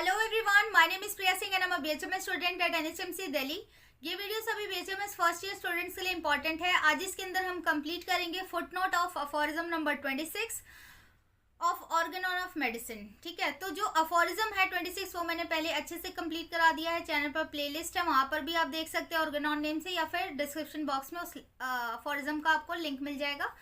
Hello everyone, my name is Priya Singh and I am a BHMS student at NHMC Delhi. ये video सभी BHMS first year students के लिए important है। आज इसके अंदर हम कंप्लीट करेंगे footnote of aphorism number 26 of Organon of medicine. ठीक है, तो जो अफोरिज्म है 26 वो मैंने पहले अच्छे से कंप्लीट करा दिया है। चैनल पर प्लेलिस्ट है, वहां पर भी आप देख सकते हैं ऑर्गेनॉन नेम से, या फिर डिस्क्रिप्शन बॉक्स में उस अफोरिज्म का आपको लिंक मिल जाएगा,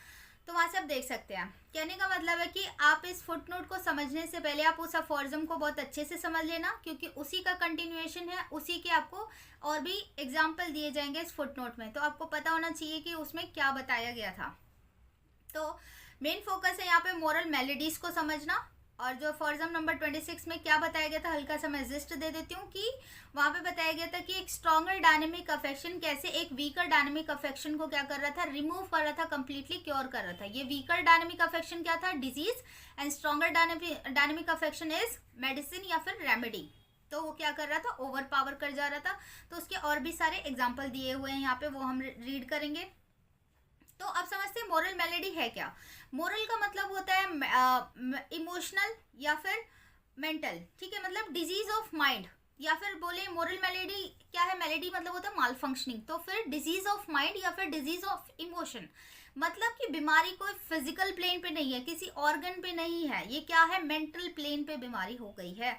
तो वहां से आप देख सकते हैं। कहने का मतलब है कि आप इस फुटनोट को समझने से पहले आप उस अफोरिज्म को बहुत अच्छे से समझ लेना, क्योंकि उसी का कंटिन्यूएशन है, उसी के आपको और भी एग्जाम्पल दिए जाएंगे इस फुटनोट में। तो आपको पता होना चाहिए कि उसमें क्या बताया गया था। तो मेन फोकस है यहाँ पे मोरल मेलेडीज को समझना। और जो अफोरिज्म नंबर 26 में क्या बताया गया था, हल्का सा मैं जिस्ट दे देती हूँ कि वहां पे बताया गया था कि एक स्ट्रॉन्गर डायनेमिक अफेक्शन कैसे एक वीकर डायनेमिक अफेक्शन को क्या कर रहा था, रिमूव कर रहा था, कंप्लीटली क्योर कर रहा था। ये वीकर डायनेमिक अफेक्शन क्या था, disease, and stronger dynamic affection is medicine या फिर रेमेडी। तो वो क्या कर रहा था, ओवर पावर कर जा रहा था। तो उसके और भी सारे एग्जाम्पल दिए हुए हैं यहाँ पे, वो हम रीड करेंगे। तो अब समझते हैं मोरल मेलेडी है क्या। मोरल का मतलब होता है इमोशनल या फिर मेंटल। ठीक है, मतलब डिजीज ऑफ माइंड, या फिर बोले मोरल मेलेडी क्या है, मेलेडी मतलब होता है माल फंक्शनिंग। तो फिर डिजीज ऑफ माइंड या फिर डिजीज ऑफ इमोशन, मतलब कि बीमारी कोई फिजिकल प्लेन पे नहीं है, किसी ऑर्गन पे नहीं है, ये क्या है, मेंटल प्लेन पे बीमारी हो गई है।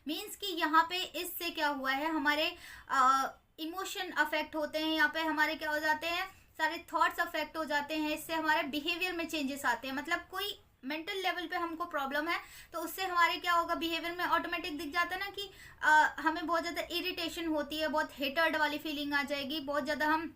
मीन्स कि यहाँ पे इससे क्या हुआ है, हमारे इमोशन अफेक्ट होते हैं, यहाँ पे हमारे क्या हो जाते हैं, सारे थॉट्स अफेक्ट हो जाते हैं, इससे हमारे बिहेवियर में चेंजेस आते हैं। मतलब कोई मेंटल लेवल पे हमको प्रॉब्लम है तो उससे हमारे क्या होगा, बिहेवियर में ऑटोमेटिक दिख जाता है ना कि हमें बहुत ज़्यादा इरिटेशन होती है, बहुत हेटर्ड वाली फीलिंग आ जाएगी, बहुत ज़्यादा हम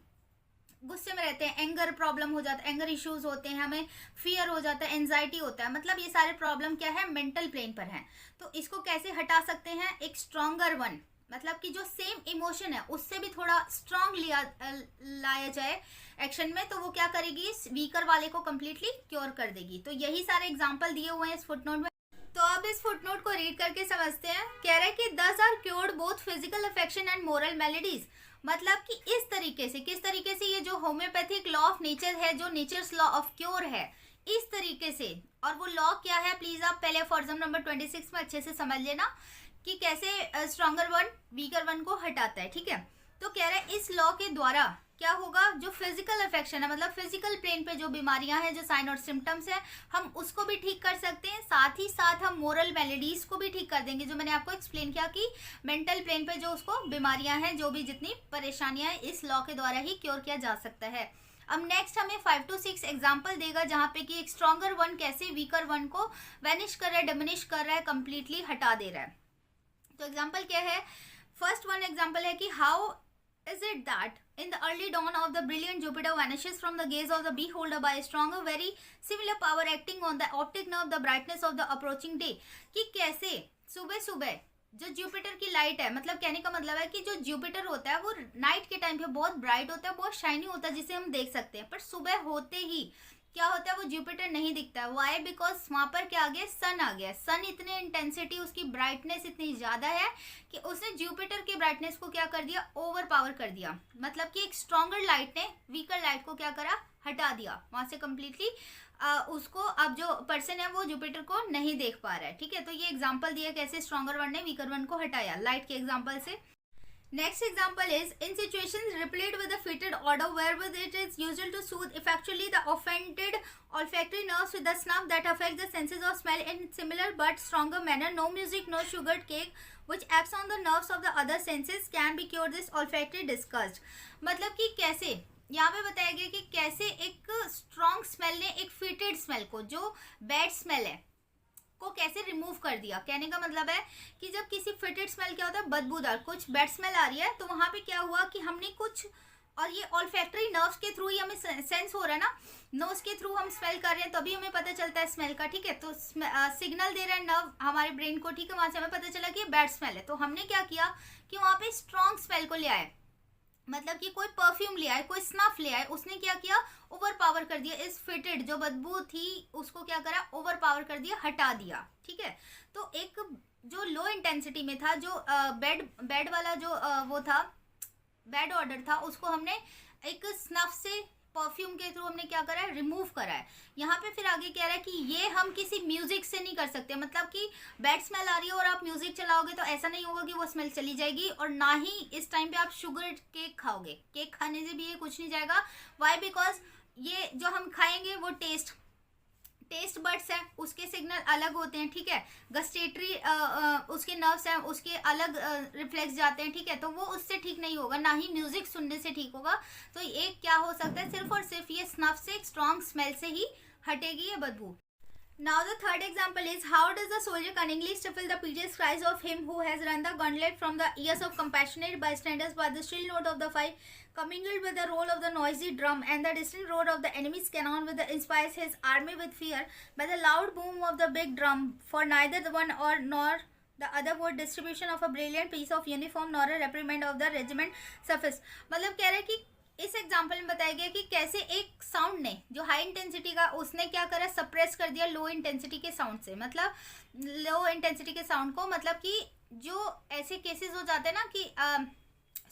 गुस्से में रहते हैं, एंगर प्रॉब्लम हो जाता है, एंगर इश्यूज होते हैं, हमें फियर हो जाता है, एंजाइटी होता है। मतलब ये सारे प्रॉब्लम क्या है, मेंटल प्लेन पर है। तो इसको कैसे हटा सकते हैं, एक स्ट्रॉन्गर वन, मतलब कि जो सेम इमोशन है उससे भी थोड़ा स्ट्रांग लाया जाए एक्शन में, तो वो क्या करेगी, इस वीकर वाले को कंप्लीटली क्योर कर देगी। तो यही सारे एग्जांपल दिए हुए हैं इस फुटनोट में। तो अब इस फुटनोट को रीड करके समझते हैं। कह रहे हैं कि thus are cured both physical affection and moral maladies. मतलब कि इस तरीके से, किस तरीके से, ये जो होम्योपैथिक लॉ ऑफ नेचर है, जो नेचर्स लॉ ऑफ क्योर है, इस तरीके से। और वो लॉ क्या है, प्लीज आप पहले अफोरिज्म नंबर 26 में अच्छे से समझ लेना कि कैसे स्ट्रॉन्गर वन वीकर वन को हटाता है। ठीक है, तो कह रहे हैं इस लॉ के द्वारा क्या होगा, जो फिजिकल अफेक्शन है, मतलब फिजिकल प्लेन पे जो बीमारियां हैं, जो साइन और सिम्टम्स है, हम उसको भी ठीक कर सकते हैं। साथ ही साथ हम मोरल मेलेडीज को भी ठीक कर देंगे, जो मैंने आपको एक्सप्लेन किया कि मेंटल प्लेन पे जो उसको बीमारियां हैं, जो भी जितनी परेशानियां हैं, इस लॉ के द्वारा ही क्योर किया जा सकता है। अब नेक्स्ट हमें 5 to 6 एग्जाम्पल देगा, जहां पे कि एक स्ट्रॉन्गर वन कैसे वीकर वन को वेनिश कर रहा है, डिमिनिश कर रहा है, कंप्लीटली हटा दे रहा है। तो एग्जाम्पल क्या है, फर्स्ट वन एग्जाम्पल है कि how is it that in the early dawn of the brilliant Jupiter vanishes from the gaze of the beholder by a stronger very similar power acting on the optic nerve the brightness of the approaching day। कि कैसे सुबह सुबह जो Jupiter की light है, मतलब कहने का मतलब है कि जो जुपिटर होता है वो नाइट के टाइम पे बहुत ब्राइट होता है, बहुत शाइनी होता है, जिसे हम देख सकते हैं, पर सुबह होते ही क्या होता है, वो जुपिटर नहीं दिखता है। वाई, बिकॉज वहां पर क्या आ गया, सन आ गया। सन इतने इंटेंसिटी, उसकी ब्राइटनेस इतनी ज्यादा है कि उसने जुपिटर की ब्राइटनेस को क्या कर दिया, ओवर पावर कर दिया। मतलब कि एक स्ट्रॉन्गर लाइट ने वीकर लाइट को क्या करा, हटा दिया वहां से कंप्लीटली। उसको अब जो पर्सन है वो जुपिटर को नहीं देख पा रहा है। ठीक है, तो ये एग्जाम्पल दिया कैसे स्ट्रॉन्गर वन ने वीकर वन को हटाया लाइट के एग्जाम्पल से। Next example is in situations replete with a fitted odor wherewith it is usual to soothe effectually the offended olfactory nerves with the snuff that affects the senses of smell in similar but stronger manner. No music, no sugared cake which acts on the nerves of the other senses can be cured this olfactory disgust। मतलब कि कैसे यहाँ पे बताया गया कि कैसे एक स्ट्रॉन्ग स्मेल ने एक फिटेड स्मेल को, जो बैड स्मेल है, को कैसे रिमूव कर दिया। कहने का मतलब है कि जब किसी फिटेड स्मेल क्या होता है, बदबूदार, कुछ बैड स्मेल आ रही है, तो वहां पे क्या हुआ कि हमने कुछ, और ये ऑल्फैक्टरी नर्व्स के थ्रू ही हमें सेंस हो रहा है ना, नोज के थ्रू हम स्मेल कर रहे हैं तभी हमें पता चलता है स्मेल का। ठीक है, तो सिग्नल दे रहे हैं नर्व हमारे ब्रेन को। ठीक है, वहां से हमें पता चला कि बैड स्मेल है, तो हमने क्या किया कि वहां पे स्ट्रॉन्ग स्मेल को ले आए, मतलब कि कोई परफ्यूम ले आए, कोई स्नफ ले आए, उसने क्या किया, ओवर पावर कर दिया, इस फिटेड जो बदबू थी उसको क्या करा, ओवर पावर कर दिया, हटा दिया। ठीक है, तो एक जो लो इंटेंसिटी में था, जो बैड वाला जो वो था, बैड ऑर्डर था, उसको हमने एक स्नफ से परफ्यूम के थ्रू हमने क्या करा है, रिमूव करा है। यहाँ पे फिर आगे कह रहा है कि ये हम किसी म्यूजिक से नहीं कर सकते, मतलब कि बैड स्मेल आ रही है और आप म्यूजिक चलाओगे तो ऐसा नहीं होगा कि वो स्मेल चली जाएगी, और ना ही इस टाइम पे आप शुगर केक खाओगे, केक खाने से भी ये कुछ नहीं जाएगा। वाई? बिकॉज ये जो हम खाएंगे वो टेस्ट बड्स है, उसके सिग्नल अलग होते हैं, ठीक है। गस्टेटरी उसके नर्व्स हैं, उसके अलग रिफ्लेक्स जाते हैं, ठीक है। तो वो उससे ठीक नहीं होगा, ना ही म्यूजिक सुनने से ठीक होगा। तो ये क्या हो सकता है, सिर्फ और सिर्फ ये स्नफ से, स्ट्रॉन्ग स्मेल से ही हटेगी ये बदबू। Now the third example is, how does the soldier cunningly stifle the piteous cries of him who has run the gauntlet from the ears of compassionate bystanders by the shrill note of the fife, commingled with the roll of the noisy drum and the distant roar of the enemy's cannon, with the inspires his army with fear by the loud boom of the big drum, for neither the one or nor the other would distribution of a brilliant piece of uniform nor a reprimand of the regiment suffice। मतलब कह रहे हैं कि इस example में बताया गया कि कैसे एक साउंड ने, जो हाई इंटेंसिटी का, उसने क्या करा, सप्रेस कर दिया लो इंटेंसिटी के साउंड से। मतलब लो इंटेंसिटी के साउंड को, मतलब कि जो ऐसे केसेस हो जाते हैं ना कि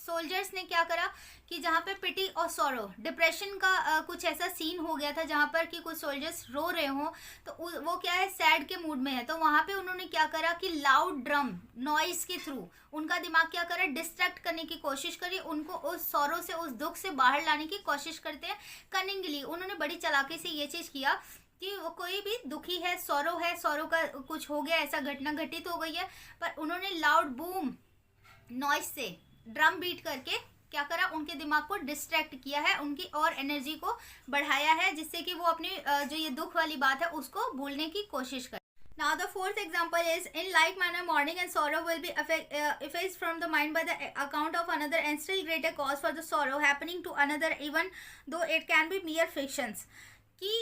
सोल्जर्स ने क्या करा कि जहाँ पे पिटी और सॉरो, डिप्रेशन का कुछ ऐसा सीन हो गया था जहाँ पर कि कुछ सोल्जर्स रो रहे हों, तो वो क्या है, सैड के मूड में है, तो वहाँ पे उन्होंने क्या करा कि लाउड ड्रम नॉइस के थ्रू उनका दिमाग क्या करा, डिस्ट्रैक्ट करने की कोशिश करी, उनको उस सॉरो से, उस दुख से बाहर लाने की कोशिश करते हैं। कनिंगली उन्होंने बड़ी चालाकी से ये चीज़ किया कि वो कोई भी दुखी है, सॉरो का कुछ हो गया, ऐसा घटना घटित हो गई है, पर उन्होंने लाउड बूम नॉइस से, ड्रम बीट करके क्या करा, उनके दिमाग को डिस्ट्रैक्ट किया है, उनकी और एनर्जी को बढ़ाया है, जिससे कि वो अपनी जो ये दुख वाली बात है उसको भूलने की कोशिश करे। Now the fourth example is, in like manner mourning and sorrow will be effaced from the mind by the account of another and still greater cause for the sorrow happening to another, even though it can be mere fictions। कि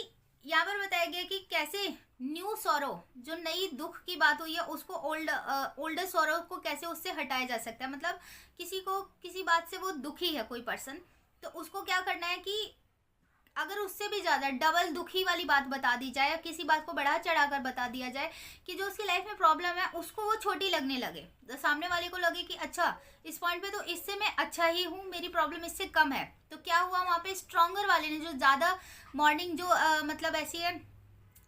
यहाँ पर बताया गया कि कैसे new sorrow, जो नई दुख की बात हुई है, उसको ओल्डर सॉरो को कैसे उससे हटाया जा सकता है। मतलब किसी को किसी बात से वो दुखी है कोई पर्सन, तो उसको क्या करना है कि अगर उससे भी ज़्यादा डबल दुखी वाली बात बता दी जाए, या किसी बात को बढ़ा चढ़ाकर बता दिया जाए कि जो उसकी लाइफ में प्रॉब्लम है उसको वो छोटी लगने लगे, तो सामने वाले को लगे कि अच्छा इस पॉइंट पे तो इससे मैं अच्छा ही हूँ, मेरी प्रॉब्लम इससे कम है। तो क्या हुआ, वहाँ पे स्ट्रॉन्गर वाले ने, जो ज़्यादा मॉर्निंग जो मतलब ऐसी है,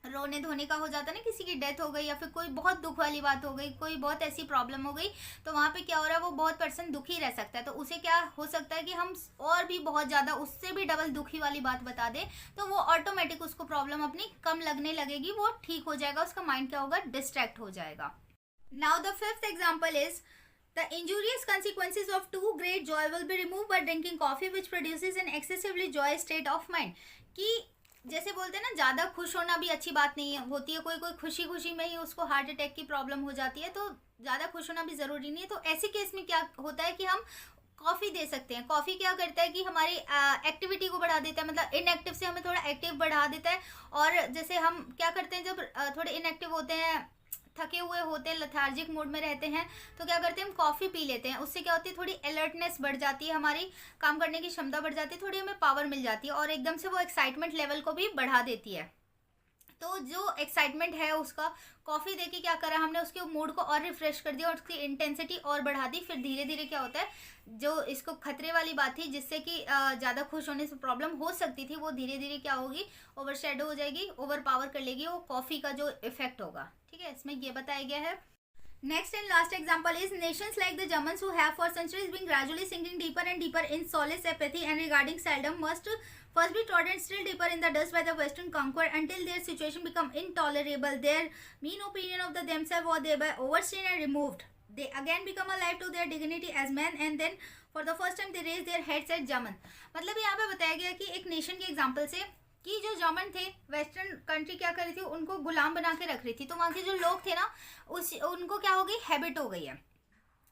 रोने धोने का हो जाता है ना, किसी की डेथ हो गई या फिर कोई बहुत दुख वाली बात हो गई, कोई बहुत ऐसी प्रॉब्लम हो गई, तो वहाँ पे क्या हो रहा है, वो बहुत पर्सन दुखी रह सकता है। तो उसे क्या हो सकता है कि हम और भी बहुत ज़्यादा उससे भी डबल दुखी वाली बात बता दें, तो वो ऑटोमेटिक उसको प्रॉब्लम अपनी कम लगने लगेगी, वो ठीक हो जाएगा, उसका माइंड क्या होगा, डिस्ट्रैक्ट हो जाएगा। Now the fifth example is, the injurious consequences of too great joy will be removed by drinking coffee which produces an excessively joyous state of mind। कि जैसे बोलते हैं ना, ज़्यादा खुश होना भी अच्छी बात नहीं होती है, कोई कोई खुशी खुशी में ही उसको हार्ट अटैक की प्रॉब्लम हो जाती है, तो ज़्यादा खुश होना भी ज़रूरी नहीं है। तो ऐसे केस में क्या होता है कि हम कॉफ़ी दे सकते हैं। कॉफ़ी क्या करता है कि हमारी एक्टिविटी को बढ़ा देता है, मतलब इनएक्टिव से हमें थोड़ा एक्टिव बढ़ा देता है। और जैसे हम क्या करते हैं, जब थोड़े इनएक्टिव होते हैं, थके हुए होते हैं, लेथार्जिक मोड में रहते हैं, तो क्या करते हैं, हम कॉफ़ी पी लेते हैं। उससे क्या होती है, थोड़ी अलर्टनेस बढ़ जाती है, हमारी काम करने की क्षमता बढ़ जाती है, थोड़ी हमें पावर मिल जाती है, और एकदम से वो एक्साइटमेंट लेवल को भी बढ़ा देती है। तो जो एक्साइटमेंट है उसका, कॉफ़ी देके क्या करा हमने, उसके मूड को और रिफ्रेश कर दिया और उसकी इंटेंसिटी और बढ़ा दी। फिर धीरे धीरे क्या होता है, जो इसको खतरे वाली बात थी जिससे कि ज़्यादा खुश होने से प्रॉब्लम हो सकती थी, वो धीरे धीरे क्या होगी, ओवर शेडो हो जाएगी, ओवर पावर कर लेगी वो कॉफ़ी का जो इफेक्ट होगा। ठीक है, इसमें ये बताया गया है। Next and last example is, nations like the Germans who have for centuries been gradually sinking deeper and deeper in soulless apathy and regarding seldom must first be trodden still deeper in the dust by the Western conqueror until their situation become intolerable. Their mean opinion of themselves was thereby overseen and removed. They again become alive to their dignity as men and then for the first time they raise their heads as German। मतलब यहाँ पे बताया गया कि एक nation के example से कि जो जर्मन थे, वेस्टर्न कंट्री क्या कर रही थी, उनको गुलाम बना के रख रही थी। तो वहाँ के जो लोग थे ना, उनको क्या हो गई, हैबिट हो गई है,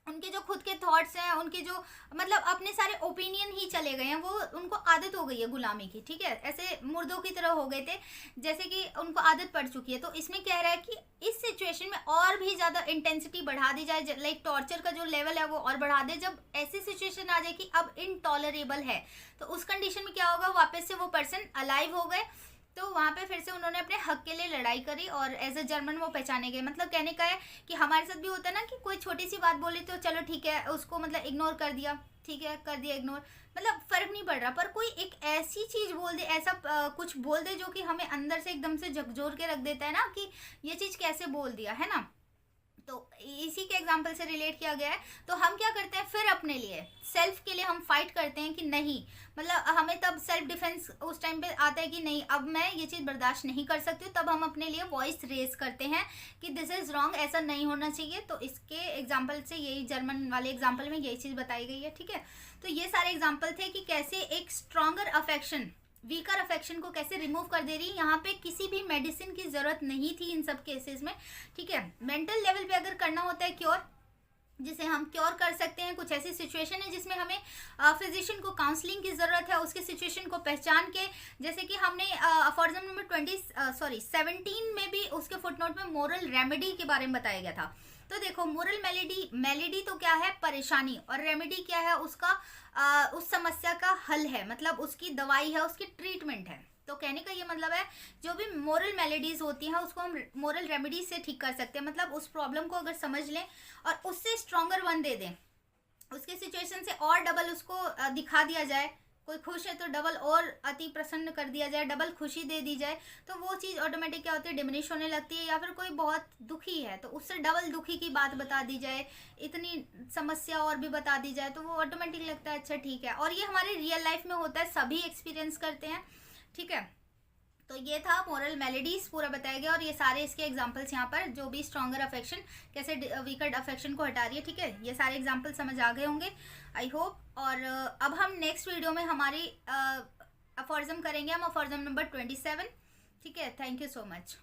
उनके जो खुद के थॉट्स हैं, उनके जो मतलब अपने सारे ओपिनियन ही चले गए हैं, वो उनको आदत हो गई है गुलामी की। ठीक है, ऐसे मुर्दों की तरह हो गए थे, जैसे कि उनको आदत पड़ चुकी है। तो इसमें कह रहा है कि इस सिचुएशन में और भी ज़्यादा इंटेंसिटी बढ़ा दी जाए, लाइक टॉर्चर का जो लेवल है वो और बढ़ा दे। जब ऐसी सिचुएशन आ जाए कि अब इनटॉलरेबल है, तो उस कंडीशन में क्या होगा, वापस से वो पर्सन अलाइव हो गए, तो वहाँ पे फिर से उन्होंने अपने हक के लिए लड़ाई करी और एज अ जर्मन वो पहचाने गए। मतलब कहने का है कि हमारे साथ भी होता है ना कि कोई छोटी सी बात बोली तो चलो ठीक है उसको मतलब इग्नोर कर दिया, ठीक है कर दिया इग्नोर, मतलब फर्क नहीं पड़ रहा। पर कोई एक ऐसी चीज बोल दे, ऐसा कुछ बोल दे जो कि हमें अंदर से एकदम से झकझोर के रख देता है ना कि ये चीज कैसे बोल दिया है ना। तो इसी के एग्जाम्पल से रिलेट किया गया है। तो हम क्या करते हैं फिर अपने लिए सेल्फ के लिए हम फाइट करते हैं कि नहीं, मतलब हमें तब सेल्फ डिफेंस उस टाइम पे आता है कि नहीं अब मैं ये चीज़ बर्दाश्त नहीं कर सकती हूँ, तब हम अपने लिए वॉइस रेज करते हैं कि दिस इज़ रॉन्ग, ऐसा नहीं होना चाहिए। तो इसके एग्जाम्पल से यही जर्मन वाले एग्जाम्पल में यही चीज़ बताई गई है, ठीक है। तो ये सारे एग्जाम्पल थे कि कैसे एक स्ट्रॉन्गर अफेक्शन वीकर अफेक्शन को कैसे रिमूव कर दे रही है। यहाँ पे किसी भी मेडिसिन की जरूरत नहीं थी इन सब केसेस में, ठीक है। मेंटल लेवल पे अगर करना होता है क्योर, जिसे हम क्योर कर सकते हैं, कुछ ऐसी सिचुएशन है जिसमें हमें फिजिशियन को काउंसलिंग की ज़रूरत है, उसके सिचुएशन को पहचान के, जैसे कि हमने अफॉर्जम नंबर 17 में भी उसके फुटनोट में मोरल रेमेडी के बारे में बताया गया था। तो देखो मोरल मेलेडी तो क्या है, परेशानी, और रेमेडी क्या है, उसका उस समस्या का हल है, मतलब उसकी दवाई है, उसकी ट्रीटमेंट है। तो कहने का ये मतलब है जो भी मोरल मेलेडीज होती हैं उसको हम मोरल रेमेडी से ठीक कर सकते हैं। मतलब उस प्रॉब्लम को अगर समझ लें और उससे स्ट्रॉन्गर वन दे दें, उसके सिचुएशन से और डबल उसको दिखा दिया जाए। कोई खुश है तो डबल और अति प्रसन्न कर दिया जाए, डबल खुशी दे दी जाए, तो वो चीज़ ऑटोमेटिक क्या होती है, डिमिनिश होने लगती है। या फिर कोई बहुत दुखी है तो उससे डबल दुखी की बात बता दी जाए, इतनी समस्या और भी बता दी जाए, तो वो ऑटोमेटिक लगता है अच्छा ठीक है। और ये हमारे रियल लाइफ में होता है, सभी एक्सपीरियंस करते हैं, ठीक है। तो ये था मोरल मेलेडीज पूरा बताया गया और ये सारे इसके एग्जांपल्स यहाँ पर जो भी स्ट्रॉन्गर अफेक्शन कैसे वीकर अफेक्शन को हटा रही है, ठीक है। ये सारे एग्जांपल समझ आ गए होंगे आई होप। और अब हम नेक्स्ट वीडियो में हमारी अफॉर्जम करेंगे, हम अफॉर्जम नंबर 27, ठीक है। Thank you so much.